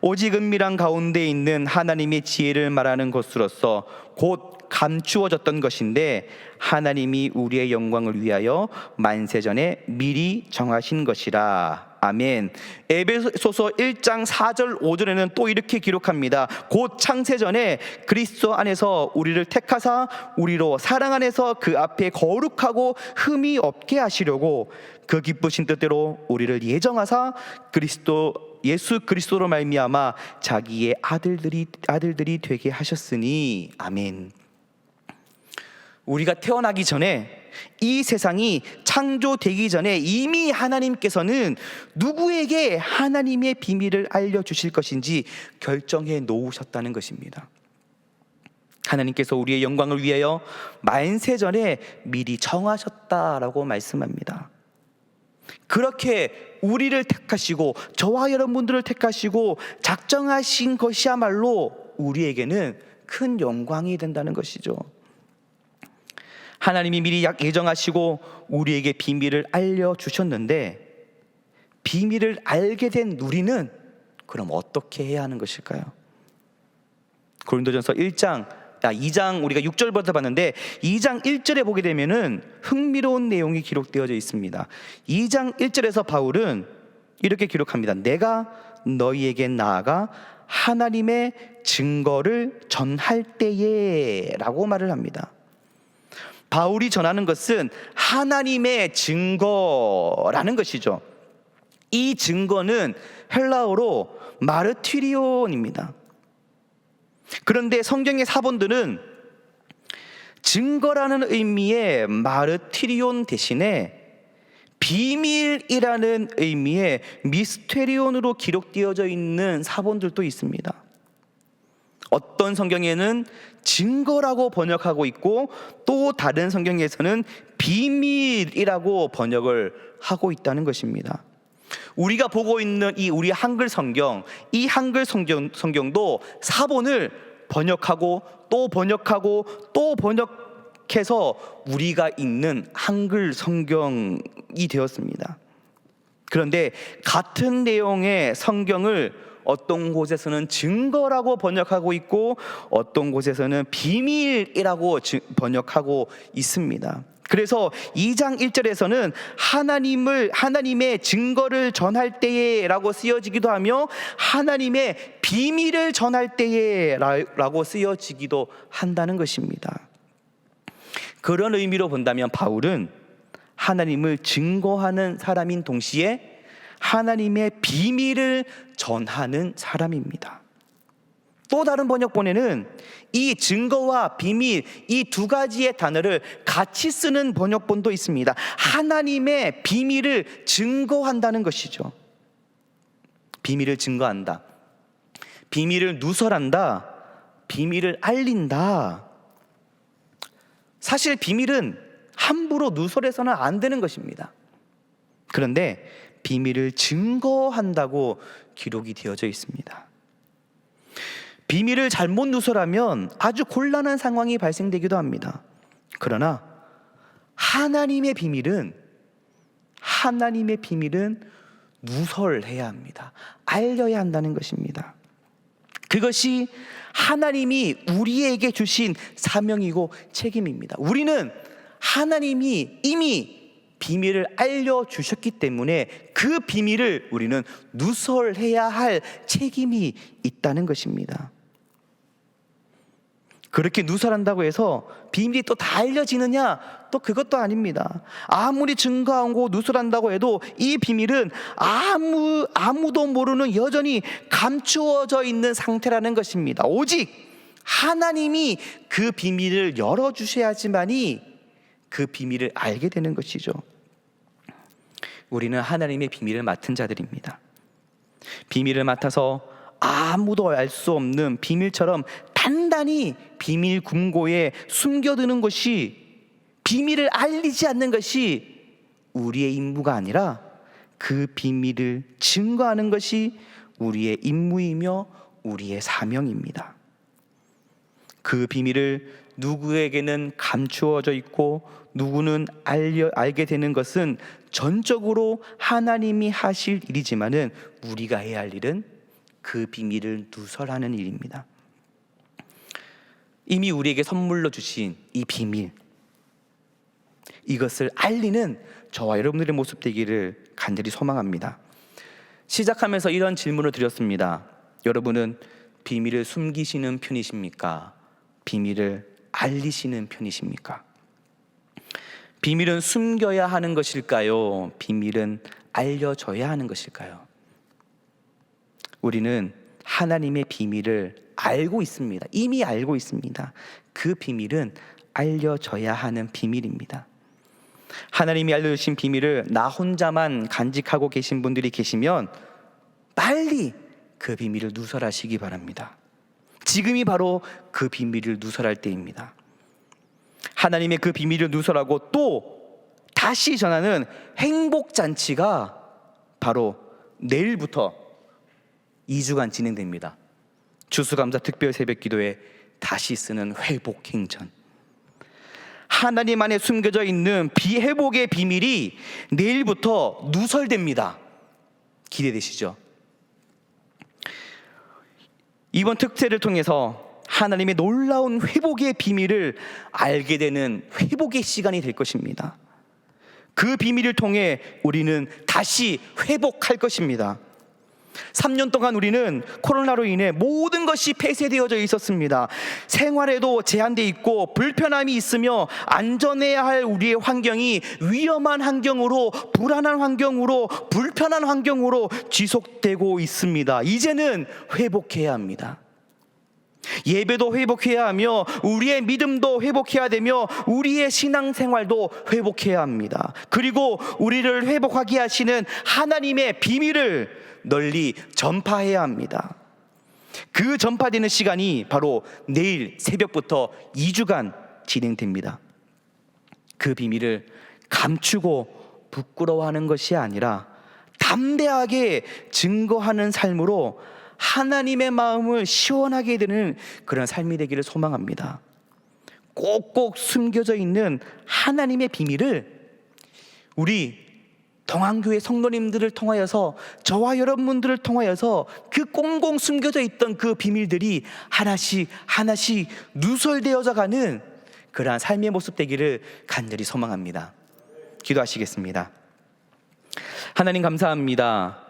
오직 은밀한 가운데 있는 하나님의 지혜를 말하는 것으로서 곧 감추어졌던 것인데 하나님이 우리의 영광을 위하여 만세전에 미리 정하신 것이라. 아멘. 에베소서 1장 4절 5절에는 또 이렇게 기록합니다. 곧 창세전에 그리스도 안에서 우리를 택하사 우리로 사랑 안에서 그 앞에 거룩하고 흠이 없게 하시려고 그 기쁘신 뜻대로 우리를 예정하사 예수 그리스도로 말미암아 자기의 아들들이 되게 하셨으니. 아멘. 우리가 태어나기 전에, 이 세상이 창조되기 전에 이미 하나님께서는 누구에게 하나님의 비밀을 알려주실 것인지 결정해 놓으셨다는 것입니다. 하나님께서 우리의 영광을 위하여 만세전에 미리 정하셨다라고 말씀합니다. 그렇게 우리를 택하시고 저와 여러분들을 택하시고 작정하신 것이야말로 우리에게는 큰 영광이 된다는 것이죠. 하나님이 미리 예정하시고 우리에게 비밀을 알려주셨는데, 비밀을 알게 된 우리는 그럼 어떻게 해야 하는 것일까요? 고린도전서 2장 우리가 6절부터 봤는데 2장 1절에 보게 되면은 흥미로운 내용이 기록되어져 있습니다. 2장 1절에서 바울은 이렇게 기록합니다. 내가 너희에게 나아가 하나님의 증거를 전할 때에 라고 말을 합니다. 바울이 전하는 것은 하나님의 증거라는 것이죠. 이 증거는 헬라어로 마르티리온입니다. 그런데 성경의 사본들은 증거라는 의미의 마르티리온 대신에 비밀이라는 의미의 미스테리온으로 기록되어져 있는 사본들도 있습니다. 어떤 성경에는 증거라고 번역하고 있고 또 다른 성경에서는 비밀이라고 번역을 하고 있다는 것입니다. 우리가 보고 있는 이 우리 한글 성경, 이 한글 성경도 사본을 번역하고 또 번역하고 또 번역해서 우리가 읽는 한글 성경이 되었습니다. 그런데 같은 내용의 성경을 어떤 곳에서는 증거라고 번역하고 있고 어떤 곳에서는 비밀이라고 번역하고 있습니다. 그래서 2장 1절에서는 하나님의 증거를 전할 때에 라고 쓰여지기도 하며 하나님의 비밀을 전할 때에 라고 쓰여지기도 한다는 것입니다. 그런 의미로 본다면 바울은 하나님을 증거하는 사람인 동시에 하나님의 비밀을 전하는 사람입니다. 또 다른 번역본에는 이 증거와 비밀, 이 두 가지의 단어를 같이 쓰는 번역본도 있습니다. 하나님의 비밀을 증거한다는 것이죠. 비밀을 증거한다, 비밀을 누설한다, 비밀을 알린다. 사실 비밀은 함부로 누설해서는 안 되는 것입니다. 그런데 비밀을 증거한다고 기록이 되어져 있습니다. 비밀을 잘못 누설하면 아주 곤란한 상황이 발생되기도 합니다. 그러나 하나님의 비밀은 누설해야 합니다. 알려야 한다는 것입니다. 그것이 하나님이 우리에게 주신 사명이고 책임입니다. 우리는 하나님이 이미 비밀을 알려주셨기 때문에 그 비밀을 우리는 누설해야 할 책임이 있다는 것입니다. 그렇게 누설한다고 해서 비밀이 또 다 알려지느냐? 또 그것도 아닙니다. 아무리 증거하고 누설한다고 해도 이 비밀은 아무도 모르는 여전히 감추어져 있는 상태라는 것입니다. 오직 하나님이 그 비밀을 열어주셔야지만이 그 비밀을 알게 되는 것이죠. 우리는 하나님의 비밀을 맡은 자들입니다. 비밀을 맡아서 아무도 알 수 없는 비밀처럼 단단히 비밀 금고에 숨겨두는 것이, 비밀을 알리지 않는 것이 우리의 임무가 아니라 그 비밀을 증거하는 것이 우리의 임무이며 우리의 사명입니다. 그 비밀을 누구에게는 감추어져 있고 누구는 알게 되는 것은 전적으로 하나님이 하실 일이지만은 우리가 해야 할 일은 그 비밀을 누설하는 일입니다. 이미 우리에게 선물로 주신 이 비밀, 이것을 알리는 저와 여러분들의 모습 되기를 간절히 소망합니다. 시작하면서 이런 질문을 드렸습니다. 여러분은 비밀을 숨기시는 편이십니까? 비밀을 알리시는 편이십니까? 비밀은 숨겨야 하는 것일까요? 비밀은 알려져야 하는 것일까요? 우리는 하나님의 비밀을 알고 있습니다. 이미 알고 있습니다. 그 비밀은 알려져야 하는 비밀입니다. 하나님이 알려주신 비밀을 나 혼자만 간직하고 계신 분들이 계시면 빨리 그 비밀을 누설하시기 바랍니다. 지금이 바로 그 비밀을 누설할 때입니다. 하나님의 그 비밀을 누설하고 또 다시 전하는 행복잔치가 바로 내일부터 2주간 진행됩니다. 추수감사 특별 새벽기도에 다시 쓰는 회복행전, 하나님 안에 숨겨져 있는 비회복의 비밀이 내일부터 누설됩니다. 기대되시죠? 이번 특세를 통해서 하나님의 놀라운 회복의 비밀을 알게 되는 회복의 시간이 될 것입니다. 그 비밀을 통해 우리는 다시 회복할 것입니다. 3년 동안 우리는 코로나로 인해 모든 것이 폐쇄되어져 있었습니다. 생활에도 제한되어 있고 불편함이 있으며 안전해야 할 우리의 환경이 위험한 환경으로, 불안한 환경으로, 불편한 환경으로 지속되고 있습니다. 이제는 회복해야 합니다. 예배도 회복해야 하며 우리의 믿음도 회복해야 되며 우리의 신앙생활도 회복해야 합니다. 그리고 우리를 회복하게 하시는 하나님의 비밀을 널리 전파해야 합니다. 그 전파되는 시간이 바로 내일 새벽부터 2주간 진행됩니다. 그 비밀을 감추고 부끄러워하는 것이 아니라 담대하게 증거하는 삶으로 하나님의 마음을 시원하게 되는 그런 삶이 되기를 소망합니다. 꼭꼭 숨겨져 있는 하나님의 비밀을 우리 동안교회 성도님들을 통하여서 저와 여러분들을 통하여서 그 꽁꽁 숨겨져 있던 그 비밀들이 하나씩 하나씩 누설되어져 가는 그러한 삶의 모습 되기를 간절히 소망합니다. 기도하시겠습니다. 하나님 감사합니다.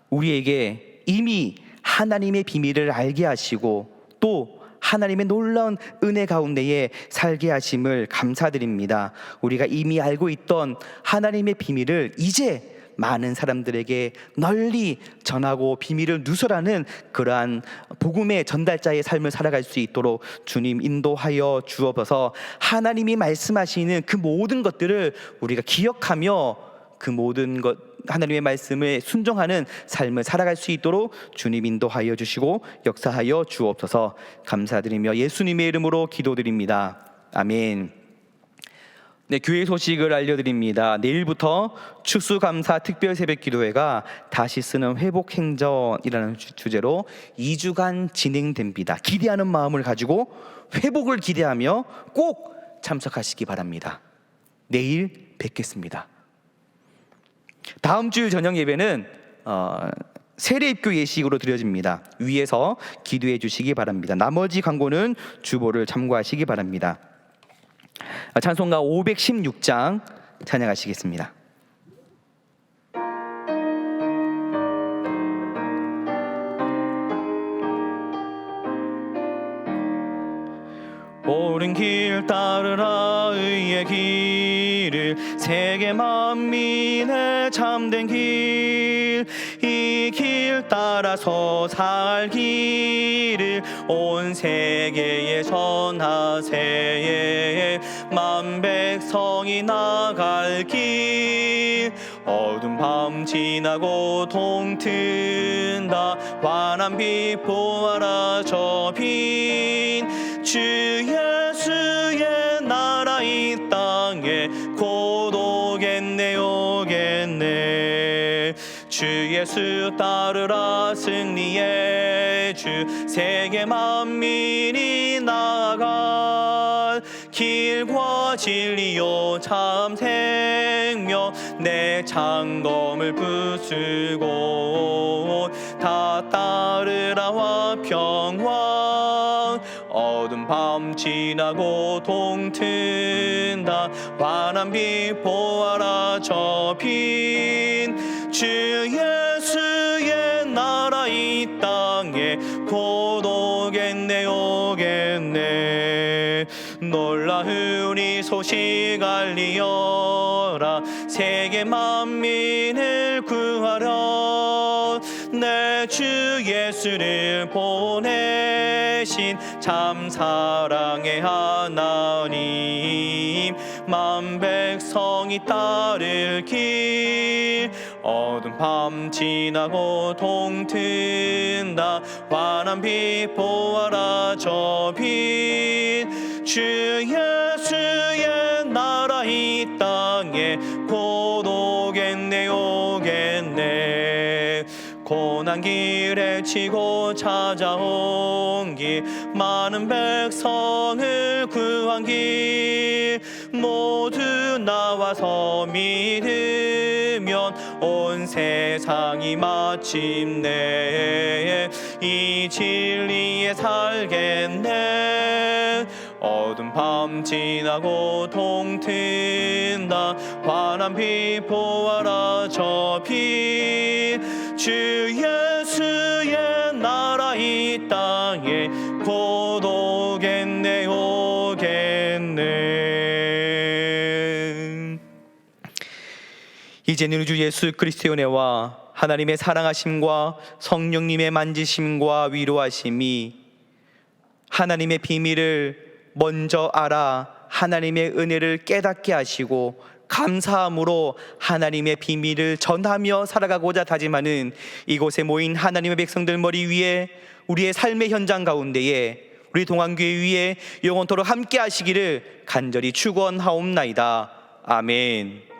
우리에게 이미 하나님의 비밀을 알게 하시고 또 하나님의 놀라운 은혜 가운데에 살게 하심을 감사드립니다. 우리가 이미 알고 있던 하나님의 비밀을 이제 많은 사람들에게 널리 전하고 비밀을 누설하는 그러한 복음의 전달자의 삶을 살아갈 수 있도록 주님 인도하여 주옵소서. 하나님이 말씀하시는 그 모든 것들을 우리가 기억하며 그 모든 것 하나님의 말씀에 순종하는 삶을 살아갈 수 있도록 주님 인도하여 주시고 역사하여 주옵소서. 감사드리며 예수님의 이름으로 기도드립니다. 아멘. 네, 교회 소식을 알려드립니다. 내일부터 추수감사 특별 새벽 기도회가 다시 쓰는 회복행전이라는 주제로 2주간 진행됩니다. 기대하는 마음을 가지고 회복을 기대하며 꼭 참석하시기 바랍니다. 내일 뵙겠습니다. 다음 주일 저녁 예배는 세례입교 예식으로 드려집니다. 위에서 기도해 주시기 바랍니다. 나머지 광고는 주보를 참고하시기 바랍니다. 찬송가 516장 찬양하시겠습니다. 옳은 길 따르라 의의 길을 세계 만민의 참된 길 이 길 따라서 살기를 온 세계에 전하세 만 백성이 나갈 길 어두운 밤 지나고 동튼다 환한 빛 보아라 저 빛 주 예수의 나라 이 땅에 곧 오겠네 오겠네 주 예수 따르라 승리의 주 세계 만민이 나아갈 길과 진리요 참 생명 내 창검을 부수고 다 따르라 화평왕 어두운 밤 지나고 동튼다 환한 빛 보아라 저 빛 주 예수의 나라 이 땅에 곧 오겠네 오겠네 놀라운 이 소식 알리어라 세계 만민을 구하려 내 주 예수를 보내신 참 사랑의 하나님 만 백성이 따를 길 어두운 밤 지나고 동튼다 환한 빛 보아라 저 빛 주 예수의 나라 이 땅에 곧 오겠네 오겠네 고난 길에 치고 찾아온 길 많은 백성을 구한 길 모두 나와서 믿으면 온 세상이 마침내 이 진리에 살겠네 어두운 밤 지나고 동튼다 환한 빛 보아라 저 빛 주 예수의 나라 이 땅에 곧 오겠네 오겠네 이제는 주 예수 그리스도의 은혜와 하나님의 사랑하심과 성령님의 만지심과 위로하심이 하나님의 비밀을 먼저 알아 하나님의 은혜를 깨닫게 하시고 감사함으로 하나님의 비밀을 전하며 살아가고자 다짐하는 이곳에 모인 하나님의 백성들 머리 위에 우리의 삶의 현장 가운데에 우리 동안교회 위에 영원토록 함께 하시기를 간절히 축원하옵나이다. 아멘.